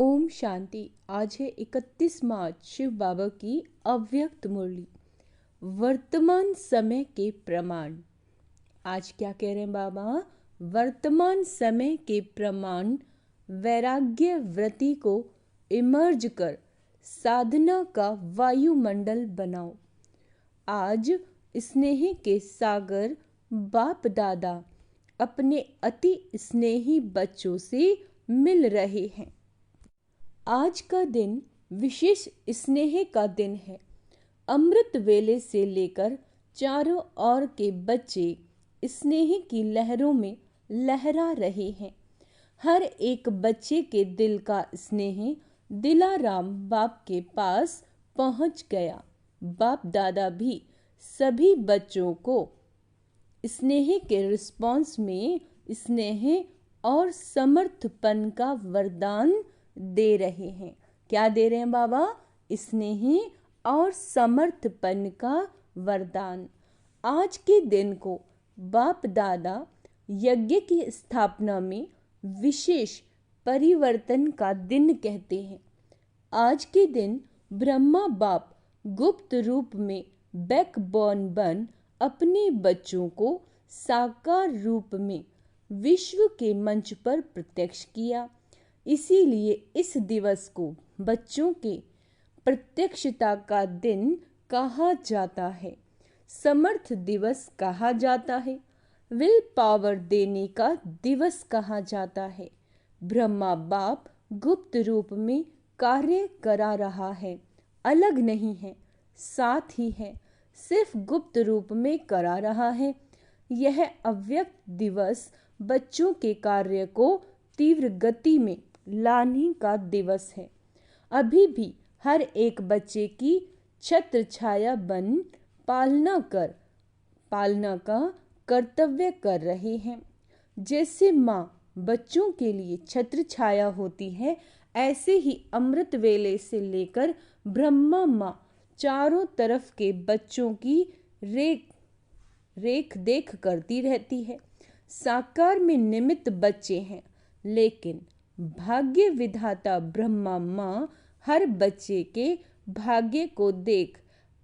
ओम शांति। आज है 31 मार्च, शिव बाबा की अव्यक्त मुरली। वर्तमान समय के प्रमाण। आज क्या कह रहे हैं बाबा? वर्तमान समय के प्रमाण वैराग्य वृत्ति को इमर्ज कर साधना का वायुमंडल बनाओ। आज स्नेह के सागर बाप दादा अपने अति स्नेही बच्चों से मिल रहे हैं। आज का दिन विशेष स्नेह का दिन है। अमृत वेले से लेकर चारों ओर के बच्चे स्नेह की लहरों में लहरा रहे हैं। हर एक बच्चे के दिल का स्नेह दिलाराम बाप के पास पहुंच गया। बाप दादा भी सभी बच्चों को स्नेह के रिस्पॉन्स में स्नेह और समर्थपन का वरदान दे रहे हैं। क्या दे रहे हैं बाबा? स्नेह और समर्थपन का वरदान। आज के दिन को बाप दादा यज्ञ की स्थापना में विशेष परिवर्तन का दिन कहते हैं। आज के दिन ब्रह्मा बाप गुप्त रूप में बैकबोन बन अपने बच्चों को साकार रूप में विश्व के मंच पर प्रत्यक्ष किया। इसीलिए इस दिवस को बच्चों के प्रत्यक्षता का दिन कहा जाता है, समर्थ दिवस कहा जाता है, विल पावर देने का दिवस कहा जाता है। ब्रह्मा बाप गुप्त रूप में कार्य करा रहा है, अलग नहीं है, साथ ही है, सिर्फ गुप्त रूप में करा रहा है। यह अव्यक्त दिवस बच्चों के कार्य को तीव्र गति में लाने का दिवस है। अभी भी हर एक बच्चे की छत्र छाया बन पालना का कर्तव्य कर रहे हैं। जैसे माँ बच्चों के लिए छत्र छाया होती है, ऐसे ही अमृत वेले से लेकर ब्रह्मा माँ चारों तरफ के बच्चों की रेख देख करती रहती है। साकार में निमित्त बच्चे हैं, लेकिन भाग्य विधाता ब्रह्मा माँ हर बच्चे के भाग्य को देख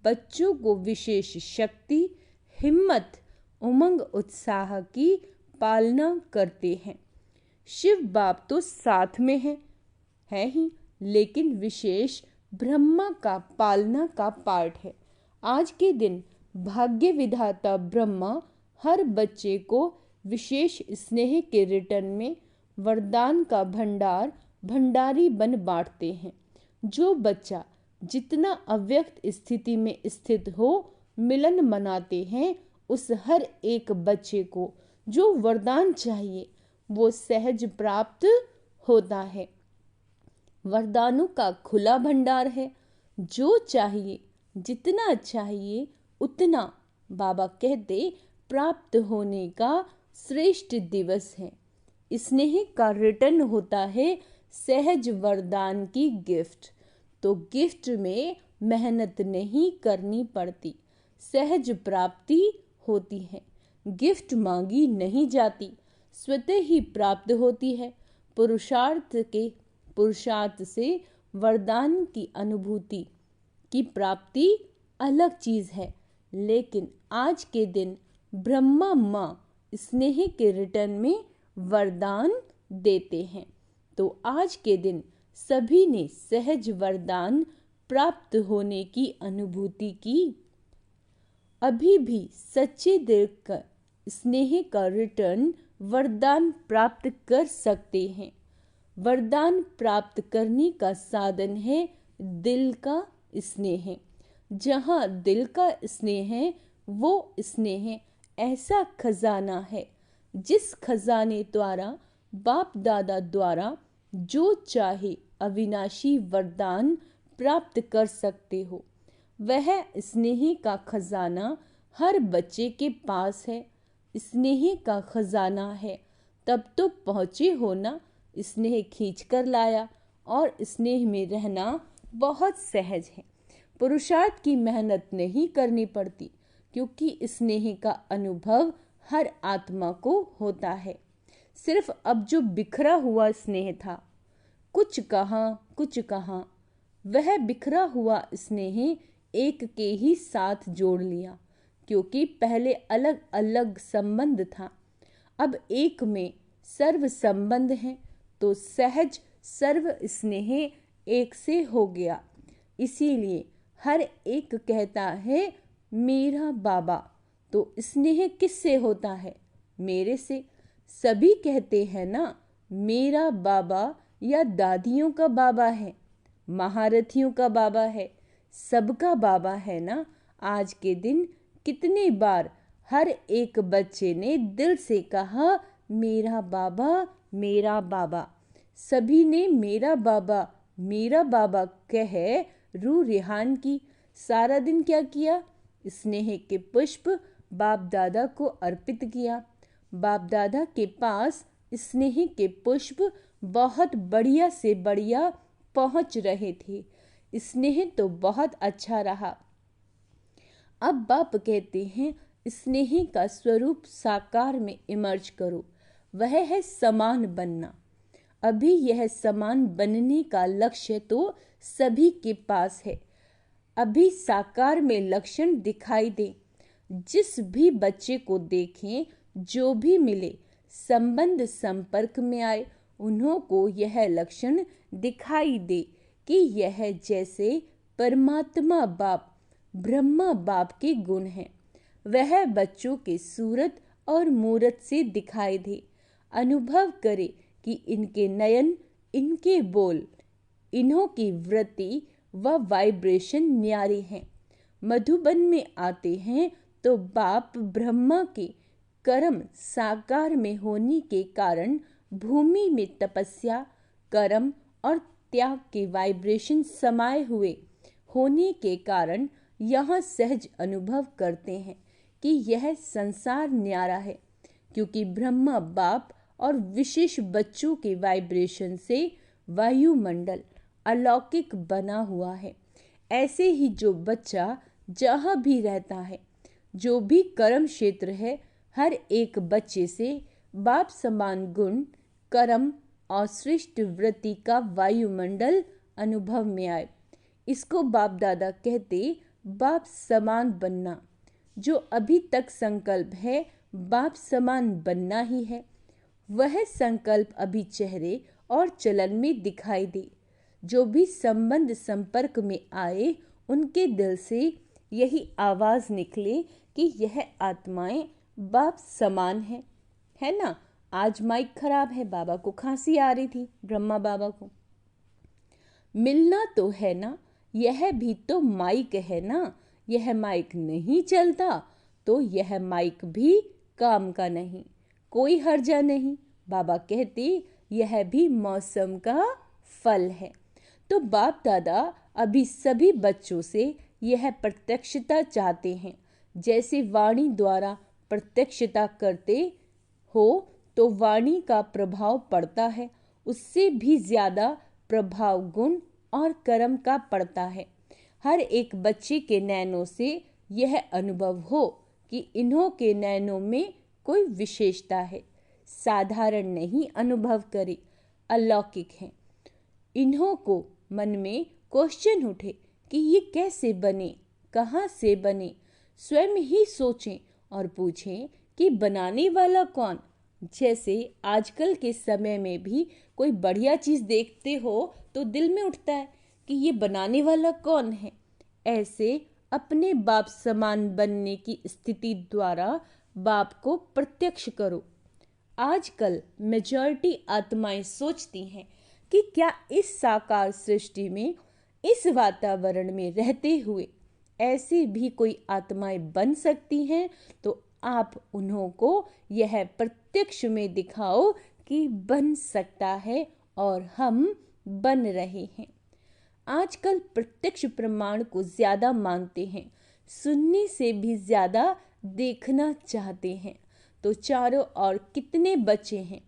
बच्चों को विशेष शक्ति, हिम्मत, उमंग, उत्साह की पालना करते हैं। शिव बाप तो साथ में है ही, लेकिन विशेष ब्रह्मा का पालना का पार्ट है। आज के दिन भाग्य विधाता ब्रह्मा हर बच्चे को विशेष स्नेह के रिटर्न में वरदान का भंडारी बन बांटते हैं। जो बच्चा जितना अव्यक्त स्थिति में स्थित हो मिलन मनाते हैं, उस हर एक बच्चे को जो वरदान चाहिए वो सहज प्राप्त होता है। वरदानों का खुला भंडार है। जो चाहिए, जितना चाहिए उतना बाबा कहते प्राप्त होने का श्रेष्ठ दिवस है। स्नेह का रिटर्न होता है सहज वरदान की गिफ्ट। तो गिफ्ट में मेहनत नहीं करनी पड़ती, सहज प्राप्ति होती है। गिफ्ट मांगी नहीं जाती, स्वतः ही प्राप्त होती है। पुरुषार्थ से वरदान की अनुभूति की प्राप्ति अलग चीज है। लेकिन आज के दिन ब्रह्मा माँ स्नेह के रिटर्न में वरदान देते हैं। तो आज के दिन सभी ने सहज वरदान प्राप्त होने की अनुभूति की। अभी भी सच्चे दिल का स्नेह का रिटर्न वरदान प्राप्त कर सकते हैं। वरदान प्राप्त करने का साधन है दिल का स्नेह। जहाँ दिल का स्नेह है, वो स्नेह ऐसा खजाना है जिस खजाने द्वारा बाप दादा द्वारा जो चाहे अविनाशी वरदान प्राप्त कर सकते हो। वह स्नेह का खजाना हर बच्चे के पास है। स्नेह का खजाना है, तब तो पहुँचे हो ना। स्नेह खींच कर लाया और स्नेह में रहना बहुत सहज है। पुरुषार्थ की मेहनत नहीं करनी पड़ती, क्योंकि स्नेह का अनुभव हर आत्मा को होता है। सिर्फ अब जो बिखरा हुआ स्नेह था, कुछ कहाँ वह बिखरा हुआ स्नेह एक के ही साथ जोड़ लिया, क्योंकि पहले अलग अलग संबंध था, अब एक में सर्व संबंध है, तो सहज सर्व स्नेह एक से हो गया। इसीलिए हर एक कहता है मेरा बाबा, तो स्नेह किससे होता है? मेरे से। सभी कहते हैं ना मेरा बाबा या दादियों का बाबा है, महारथियों का बाबा है, सबका बाबा है ना। आज के दिन कितनी बार हर एक बच्चे ने दिल से कहा मेरा बाबा मेरा बाबा। सभी ने मेरा बाबा कह रूह रिहान की। सारा दिन क्या किया? स्नेह के पुष्प बाप दादा को अर्पित किया। बाप दादा के पास स्नेह के पुष्प बहुत बढ़िया से बढ़िया पहुंच रहे थे। स्नेह तो बहुत अच्छा रहा। अब बाप कहते हैं स्नेह का स्वरूप साकार में इमर्ज करो, वह है समान बनना। अभी यह समान बनने का लक्ष्य तो सभी के पास है। अभी साकार में लक्षण दिखाई दे। जिस भी बच्चे को देखें, जो भी मिले, संबंध संपर्क में आए, उन्हों को यह लक्षण दिखाई दे कि यह जैसे परमात्मा बाप ब्रह्मा बाप के गुण हैं, वह बच्चों के सूरत और मूरत से दिखाई दे। अनुभव करे कि इनके नयन, इनके बोल, इन्हों की वृत्ति व वाइब्रेशन न्यारे हैं। मधुबन में आते हैं तो बाप ब्रह्मा के कर्म साकार में होने के कारण भूमि में तपस्या, कर्म और त्याग के वाइब्रेशन समाये हुए होने के कारण यहाँ सहज अनुभव करते हैं कि यह संसार न्यारा है, क्योंकि ब्रह्मा बाप और विशेष बच्चों के वाइब्रेशन से वायुमंडल अलौकिक बना हुआ है। ऐसे ही जो बच्चा जहाँ भी रहता है, जो भी कर्म क्षेत्र है, हर एक बच्चे से बाप समान गुण, कर्म और श्रेष्ठ वृत्ति का वायुमंडल अनुभव में आए। इसको बाप दादा कहते बाप समान बनना। जो अभी तक संकल्प है बाप समान बनना ही है, वह संकल्प अभी चेहरे और चलन में दिखाई दे। जो भी संबंध संपर्क में आए, उनके दिल से यही आवाज़ निकले कि यह आत्माएं बाप समान है ना। आज माइक खराब है, बाबा को खांसी आ रही थी, ब्रह्मा बाबा को। मिलना तो है ना, यह भी तो माइक है ना। यह माइक नहीं चलता तो यह माइक भी काम का नहीं, कोई हर्जा नहीं। बाबा कहते यह भी मौसम का फल है। तो बाप दादा अभी सभी बच्चों से यह प्रत्यक्षता चाहते हैं। जैसे वाणी द्वारा प्रत्यक्षता करते हो तो वाणी का प्रभाव पड़ता है, उससे भी ज़्यादा प्रभाव गुण और कर्म का पड़ता है। हर एक बच्चे के नैनों से यह अनुभव हो कि इन्हों के नैनों में कोई विशेषता है, साधारण नहीं अनुभव करे, अलौकिक है। इन्हों को मन में क्वेश्चन उठे कि ये कैसे बने, कहाँ से बने, स्वयं ही सोचें और पूछें कि बनाने वाला कौन। जैसे आजकल के समय में भी कोई बढ़िया चीज़ देखते हो तो दिल में उठता है कि ये बनाने वाला कौन है। ऐसे अपने बाप समान बनने की स्थिति द्वारा बाप को प्रत्यक्ष करो। आजकल मेजॉरिटी आत्माएं सोचती हैं कि क्या इस साकार सृष्टि में, इस वातावरण में रहते हुए ऐसे भी कोई आत्माएं बन सकती हैं। तो आप उन्हों को यह प्रत्यक्ष में दिखाओ कि बन सकता है और हम बन रहे हैं। आजकल प्रत्यक्ष प्रमाण को ज़्यादा मानते हैं, सुनने से भी ज़्यादा देखना चाहते हैं। तो चारों ओर कितने बच्चे हैं,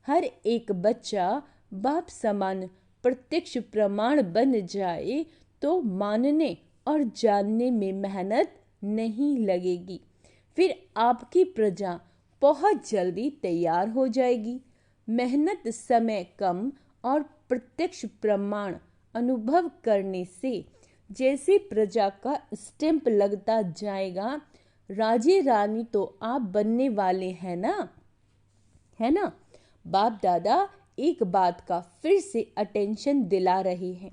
हर एक बच्चा बाप समान प्रत्यक्ष प्रमाण बन जाए तो मानने और जानने में मेहनत नहीं लगेगी। फिर आपकी प्रजा बहुत जल्दी तैयार हो जाएगी। मेहनत समय कम और प्रत्यक्ष प्रमाण अनुभव करने से जैसे प्रजा का स्टैंप लगता जाएगा, राजे रानी तो आप बनने वाले हैं ना, है ना। बाप दादा एक बात का फिर से अटेंशन दिला रहे हैं।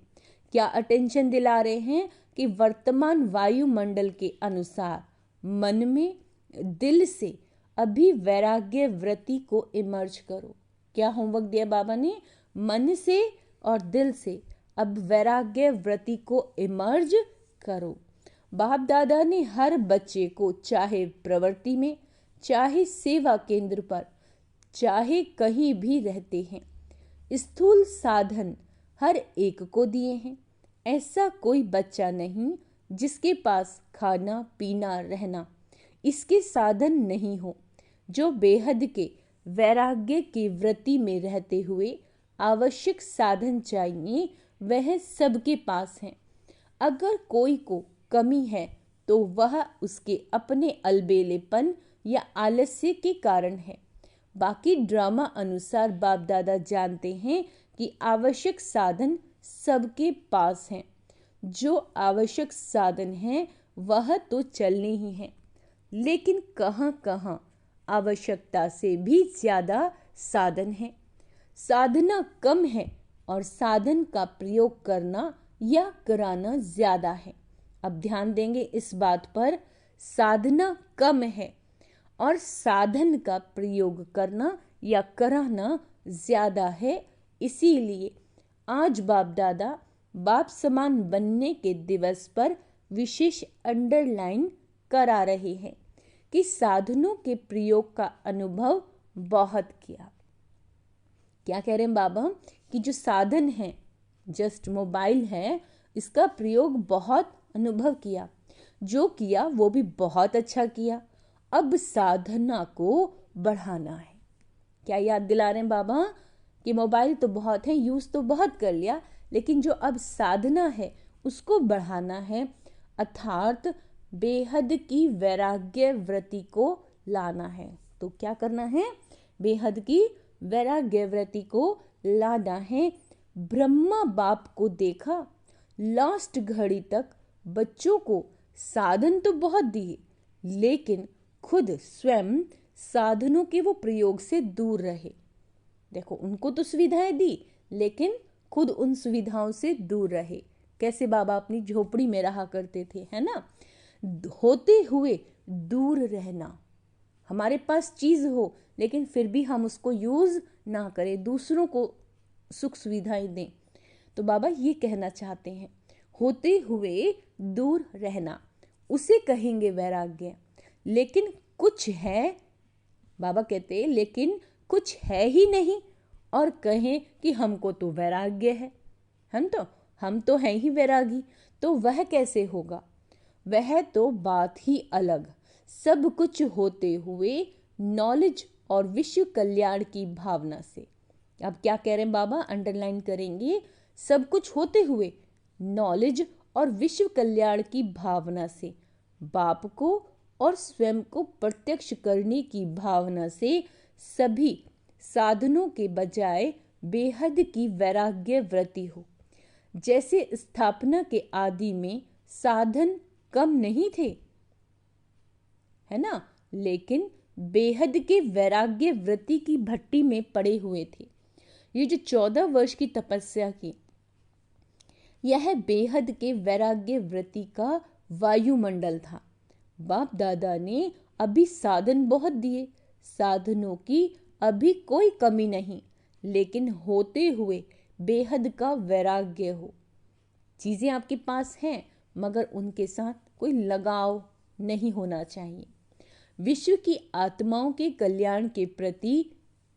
क्या अटेंशन दिला रहे हैं? कि वर्तमान वायुमंडल के अनुसार मन में, दिल से अभी वैराग्य वृत्ति को इमर्ज करो। क्या होमवर्क दिया बाबा ने? मन से और दिल से अब वैराग्य वृत्ति को इमर्ज करो। बाप दादा ने हर बच्चे को चाहे प्रवृत्ति में, चाहे सेवा केंद्र पर, चाहे कहीं भी रहते हैं, स्थूल साधन हर एक को दिए हैं। ऐसा कोई बच्चा नहीं जिसके पास खाना पीना रहना इसके साधन नहीं हो। जो बेहद के वैराग्य की वृत्ति में रहते हुए आवश्यक साधन चाहिए, वह सबके पास है। अगर कोई को कमी है तो वह उसके अपने अलबेलेपन या आलस्य के कारण है। बाकी ड्रामा अनुसार बाप दादा जानते हैं कि आवश्यक साधन सबके पास हैं। जो आवश्यक साधन हैं वह तो चलने ही हैं, लेकिन कहाँ कहाँ आवश्यकता से भी ज़्यादा साधन है। साधना कम है और साधन का प्रयोग करना या कराना ज़्यादा है। अब ध्यान देंगे इस बात पर। साधना कम है और साधन का प्रयोग करना या कराना ज़्यादा है। इसीलिए आज बाप दादा बाप समान बनने के दिवस पर विशेष अंडरलाइन करा रहे हैं कि साधनों के प्रयोग का अनुभव बहुत किया। क्या कह रहे हैं बाबा? कि जो साधन है, जस्ट मोबाइल है, इसका प्रयोग बहुत अनुभव किया। जो किया वो भी बहुत अच्छा किया। अब साधना को बढ़ाना है। क्या याद दिला रहे हैं बाबा? कि मोबाइल तो बहुत है, यूज़ तो बहुत कर लिया, लेकिन जो अब साधना है उसको बढ़ाना है, अर्थात बेहद की वैराग्य वृत्ति को लाना है। तो क्या करना है? बेहद की वैराग्य वृत्ति को लाना है। ब्रह्मा बाप को देखा, लास्ट घड़ी तक बच्चों को साधन तो बहुत दिए, लेकिन खुद स्वयं साधनों के वो प्रयोग से दूर रहे। देखो, उनको तो सुविधाएं दी, लेकिन खुद उन सुविधाओं से दूर रहे। कैसे बाबा अपनी झोपड़ी में रहा करते थे, है ना। होते हुए दूर रहना। हमारे पास चीज़ हो लेकिन फिर भी हम उसको यूज़ ना करें, दूसरों को सुख सुविधाएं दें। तो बाबा ये कहना चाहते हैं, होते हुए दूर रहना, उसे कहेंगे वैराग्य। लेकिन कुछ है, बाबा कहते हैं, लेकिन कुछ है ही नहीं और कहें कि हमको तो वैराग्य है, हम तो हैं ही वैरागी। तो वह कैसे होगा? वह तो बात ही अलग। सब कुछ होते हुए नॉलेज और विश्व कल्याण की भावना से। अब क्या कह रहे हैं बाबा? अंडरलाइन करेंगे। सब कुछ होते हुए नॉलेज और विश्व कल्याण की भावना से, बाप को और स्वयं को प्रत्यक्ष करने की भावना से सभी साधनों के बजाय बेहद की वैराग्य वृत्ति हो। जैसे स्थापना के आदि में साधन कम नहीं थे, है ना, लेकिन बेहद के वैराग्य वृत्ति की भट्टी में पड़े हुए थे। ये जो 14 वर्ष की तपस्या की, यह बेहद के वैराग्य वृत्ति का वायुमंडल था। बाप दादा ने अभी साधन बहुत दिए, साधनों की अभी कोई कमी नहीं, लेकिन होते हुए बेहद का वैराग्य हो। चीज़ें आपके पास हैं मगर उनके साथ कोई लगाव नहीं होना चाहिए। विश्व की आत्माओं के कल्याण के प्रति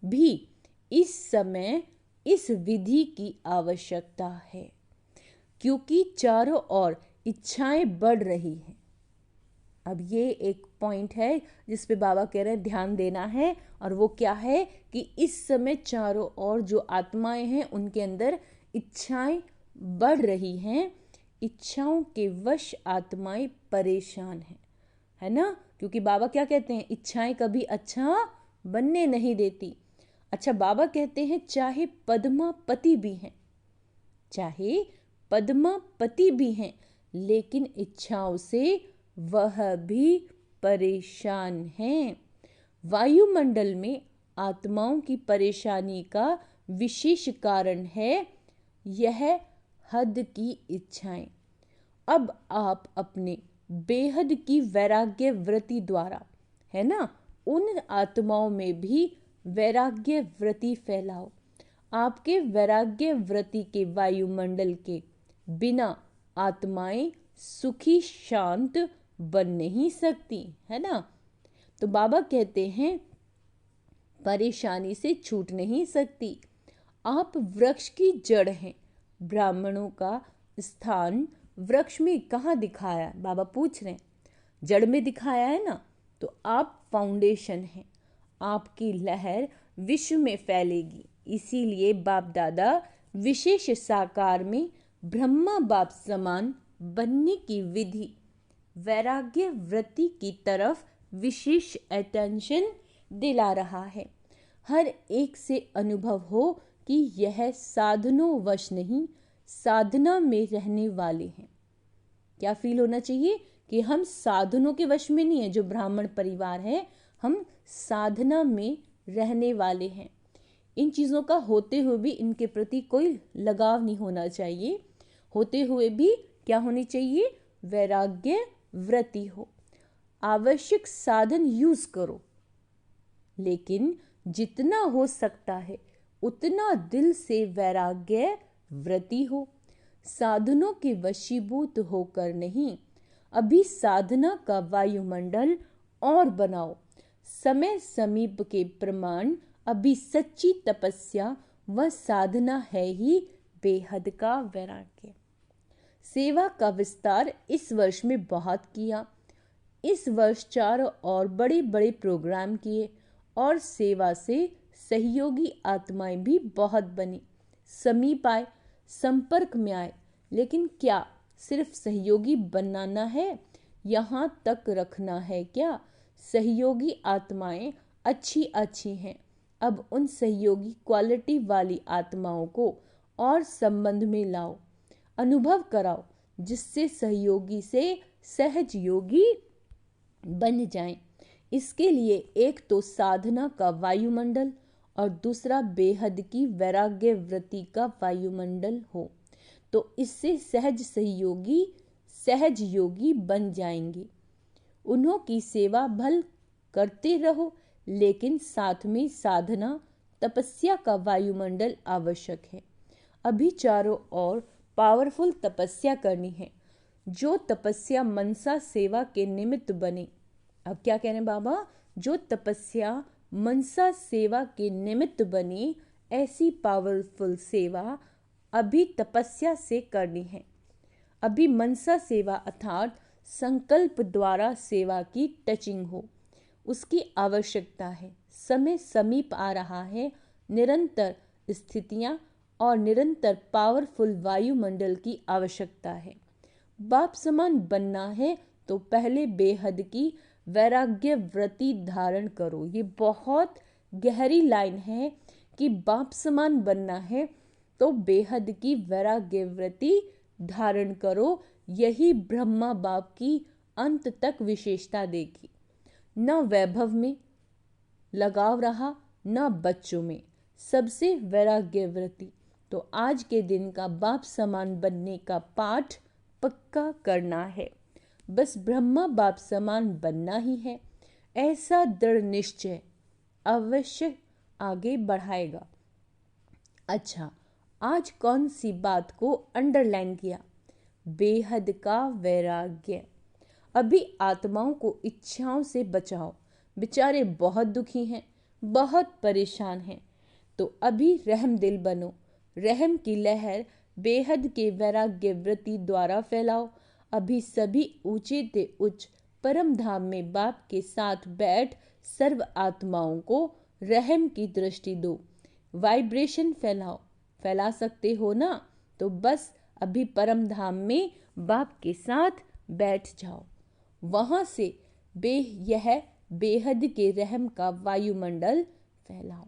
भी इस समय इस विधि की आवश्यकता है, क्योंकि चारों ओर इच्छाएं बढ़ रही हैं। अब ये एक पॉइंट है जिस पे बाबा कह रहे हैं ध्यान देना है, और वो क्या है कि इस समय चारों ओर जो आत्माएं हैं उनके अंदर इच्छाएं बढ़ रही हैं। इच्छाओं के वश आत्माएं परेशान हैं, है ना। क्योंकि बाबा क्या कहते हैं? इच्छाएं कभी अच्छा बनने नहीं देती। अच्छा, बाबा कहते हैं चाहे पद्मापति भी हैं, चाहे पद्मापति भी हैं, लेकिन इच्छाओं से वह भी परेशान हैं। वायुमंडल में आत्माओं की परेशानी का विशेष कारण है यह हद की इच्छाएं। अब आप अपने बेहद की वैराग्य वृत्ति द्वारा, है ना, उन आत्माओं में भी वैराग्य वृत्ति फैलाओ। आपके वैराग्य वृत्ति के वायुमंडल के बिना आत्माएं सुखी शांत बन नहीं सकती, है ना। तो बाबा कहते हैं परेशानी से छूट नहीं सकती। आप वृक्ष की जड़ हैं। ब्राह्मणों का स्थान वृक्ष में कहाँ दिखाया, बाबा पूछ रहे हैं। जड़ में दिखाया है ना, तो आप फाउंडेशन हैं। आपकी लहर विश्व में फैलेगी। इसीलिए बाप दादा विशेष साकार में ब्रह्मा बाप समान बनने की विधि वैराग्य वृत्ति की तरफ विशेष अटेंशन दिला रहा है। हर एक से अनुभव हो कि यह साधनों वश नहीं, साधना में रहने वाले हैं। क्या फील होना चाहिए कि हम साधनों के वश में नहीं है। जो ब्राह्मण परिवार है, हम साधना में रहने वाले हैं। इन चीज़ों का होते हुए भी इनके प्रति कोई लगाव नहीं होना चाहिए। होते हुए भी क्या होनी चाहिए, वैराग्य वृत्ति हो। आवश्यक साधन यूज करो, लेकिन जितना हो सकता है उतना दिल से वैराग्य वृत्ति हो। साधनों के वशीभूत होकर नहीं। अभी साधना का वायुमंडल और बनाओ। समय समीप के प्रमाण अभी सच्ची तपस्या व साधना है ही बेहद का वैराग्य। सेवा का विस्तार इस वर्ष में बहुत किया। इस वर्ष 4 और बड़े बड़े प्रोग्राम किए और सेवा से सहयोगी आत्माएं भी बहुत बनी, समीप आए, संपर्क में आए। लेकिन क्या सिर्फ सहयोगी बनाना है, यहाँ तक रखना है क्या? सहयोगी आत्माएं अच्छी अच्छी हैं। अब उन सहयोगी क्वालिटी वाली आत्माओं को और संबंध में लाओ, अनुभव कराओ, जिससे सहयोगी से सहज योगी बन जाएं। इसके लिए एक तो साधना का वायुमंडल और दूसरा बेहद की वैराग्य वृत्ति का वायुमंडल हो, तो इससे सहज सहयोगी सहज योगी बन जाएंगे। उन्हों की सेवा भल करते रहो, लेकिन साथ में साधना तपस्या का वायुमंडल आवश्यक है। अभी चारों ओर पावरफुल तपस्या करनी है, जो तपस्या मनसा सेवा के निमित्त बने। अब क्या कह रहे हैं बाबा? जो तपस्या मनसा सेवा के निमित्त बने, ऐसी पावरफुल सेवा अभी तपस्या से करनी है। अभी मनसा सेवा अर्थात संकल्प द्वारा सेवा की टचिंग हो, उसकी आवश्यकता है। समय समीप आ रहा है। निरंतर स्थितियां और निरंतर पावरफुल वायुमंडल की आवश्यकता है। बाप समान बनना है तो पहले बेहद की वैराग्य वृत्ति धारण करो। ये बहुत गहरी लाइन है कि बाप समान बनना है तो बेहद की वैराग्य वृत्ति धारण करो। यही ब्रह्मा बाप की अंत तक विशेषता देगी। न वैभव में लगाव रहा, न बच्चों में, सबसे वैराग्य वृत्ति। तो आज के दिन का बाप समान बनने का पाठ पक्का करना है। बस ब्रह्मा बाप समान बनना ही है, ऐसा दृढ़ निश्चय अवश्य आगे बढ़ाएगा। अच्छा, आज कौन सी बात को अंडरलाइन किया? बेहद का वैराग्य। अभी आत्माओं को इच्छाओं से बचाओ। बेचारे बहुत दुखी हैं, बहुत परेशान हैं, तो अभी रहम दिल बनो। रहम की लहर बेहद के वैराग्य वृत्ति द्वारा फैलाओ। अभी सभी ऊंचे ते उच्च परम धाम में बाप के साथ बैठ सर्व आत्माओं को रहम की दृष्टि दो। वाइब्रेशन फैलाओ। फैला सकते हो ना, तो बस अभी परम धाम में बाप के साथ बैठ जाओ। वहां से यह बेहद के रहम का वायुमंडल फैलाओ।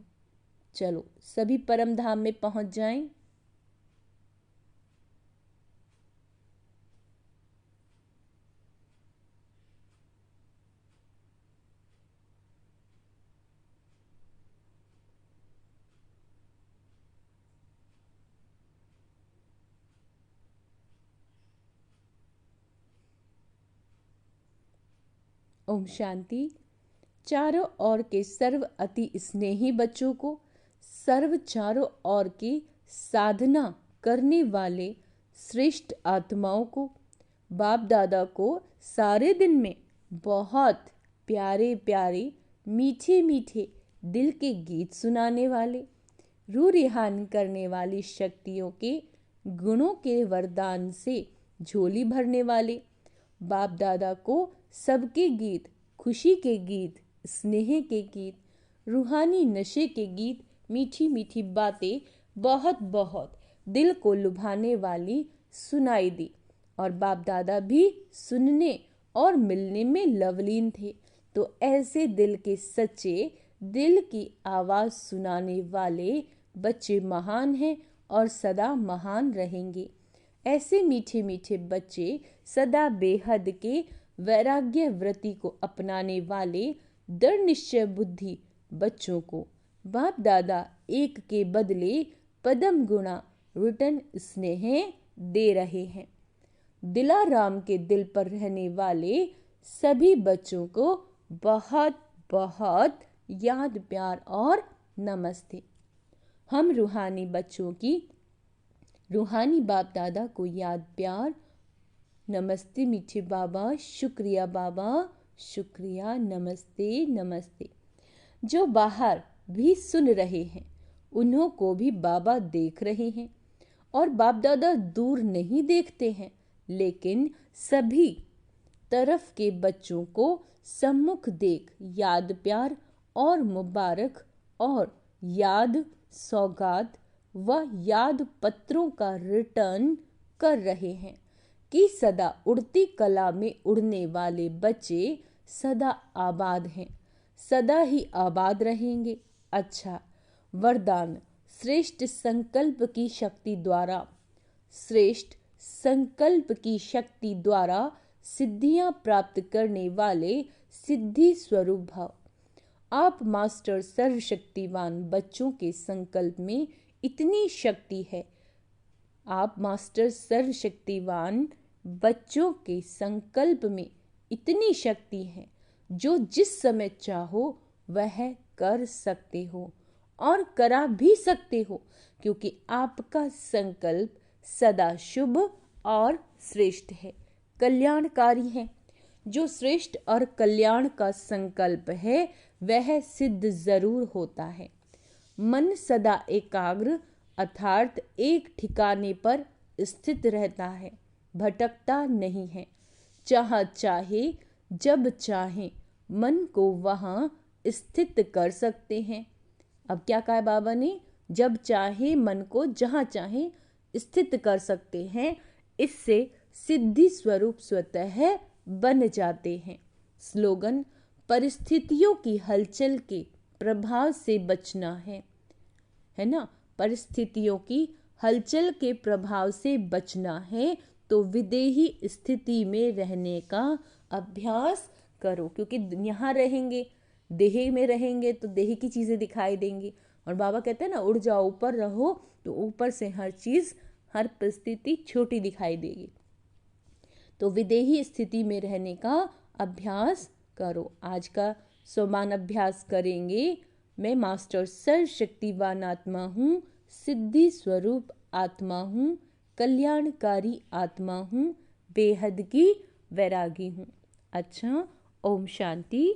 चलो सभी परम धाम में पहुंच जाएं। ओम शांति। चारों ओर के सर्व अति स्नेही बच्चों को, सर्व चारों ओर की साधना करने वाले श्रेष्ठ आत्माओं को, बाप दादा को सारे दिन में बहुत प्यारे प्यारे मीठे मीठे दिल के गीत सुनाने वाले, रूह रिहान करने वाली शक्तियों के गुणों के वरदान से झोली भरने वाले, बाप दादा को सबके गीत, खुशी के गीत, स्नेह के गीत, रूहानी नशे के गीत, मीठी मीठी बातें बहुत बहुत दिल को लुभाने वाली सुनाई दी। और बाप दादा भी सुनने और मिलने में लवलीन थे। तो ऐसे दिल के सच्चे, दिल की आवाज़ सुनाने वाले बच्चे महान हैं और सदा महान रहेंगे। ऐसे मीठे मीठे बच्चे सदा बेहद के वैराग्य वृत्ति को अपनाने वाले दृढ़ निश्चय बुद्धि बच्चों को बाप दादा एक के बदले पदम गुणा रिटर्न स्नेह दे रहे हैं। दिलाराम के दिल पर रहने वाले सभी बच्चों को बहुत बहुत याद, प्यार और नमस्ते। हम रूहानी बच्चों की रूहानी बाप दादा को याद, प्यार, नमस्ते मीठे बाबा, शुक्रिया बाबा, शुक्रिया, नमस्ते नमस्ते। जो बाहर भी सुन रहे हैं उन्हों को भी बाबा देख रहे हैं। और बाप दादा दूर नहीं देखते हैं, लेकिन सभी तरफ के बच्चों को सम्मुख देख याद, प्यार और मुबारक और याद, सौगात व याद पत्रों का रिटर्न कर रहे हैं कि सदा उड़ती कला में उड़ने वाले बच्चे सदा आबाद हैं, सदा ही आबाद रहेंगे। अच्छा वरदान, श्रेष्ठ संकल्प की शक्ति द्वारा, श्रेष्ठ संकल्प की शक्ति द्वारा सिद्धियां प्राप्त करने वाले सिद्धि स्वरूप भाव। आप मास्टर सर्वशक्तिवान बच्चों के संकल्प में इतनी शक्ति है। आप मास्टर सर्वशक्तिवान बच्चों के संकल्प में इतनी शक्ति है, जो जिस समय चाहो वह कर सकते हो और करा भी सकते हो, क्योंकि आपका संकल्प सदा शुभ और श्रेष्ठ है, कल्याणकारी है। जो श्रेष्ठ और कल्याण का संकल्प है वह सिद्ध जरूर होता है। मन सदा एकाग्र अर्थात एक ठिकाने पर स्थित रहता है, भटकता नहीं है। जहाँ चाहे जब चाहे मन को वहाँ स्थित कर सकते हैं। अब क्या कहा बाबा ने, जब चाहे मन को जहाँ चाहे स्थित कर सकते हैं। इससे सिद्धि स्वरूप स्वतः बन जाते हैं। स्लोगन, परिस्थितियों की हलचल के प्रभाव से बचना है ना, परिस्थितियों की हलचल के प्रभाव से बचना है तो विदेही स्थिति में रहने का अभ्यास करो, क्योंकि यहाँ रहेंगे, देह में रहेंगे तो देह की चीज़ें दिखाई देंगी। और बाबा कहते हैं ना, उड़ जाओ, ऊपर रहो तो ऊपर से हर चीज़, हर परिस्थिति छोटी दिखाई देगी। तो विदेही स्थिति में रहने का अभ्यास करो। आज का सोमान अभ्यास करेंगे। मैं मास्टर सर्वशक्तिवान आत्मा हूँ, सिद्धि स्वरूप आत्मा हूँ, कल्याणकारी आत्मा हूँ, बेहद की वैरागी हूँ। अच्छा, ओम शांति।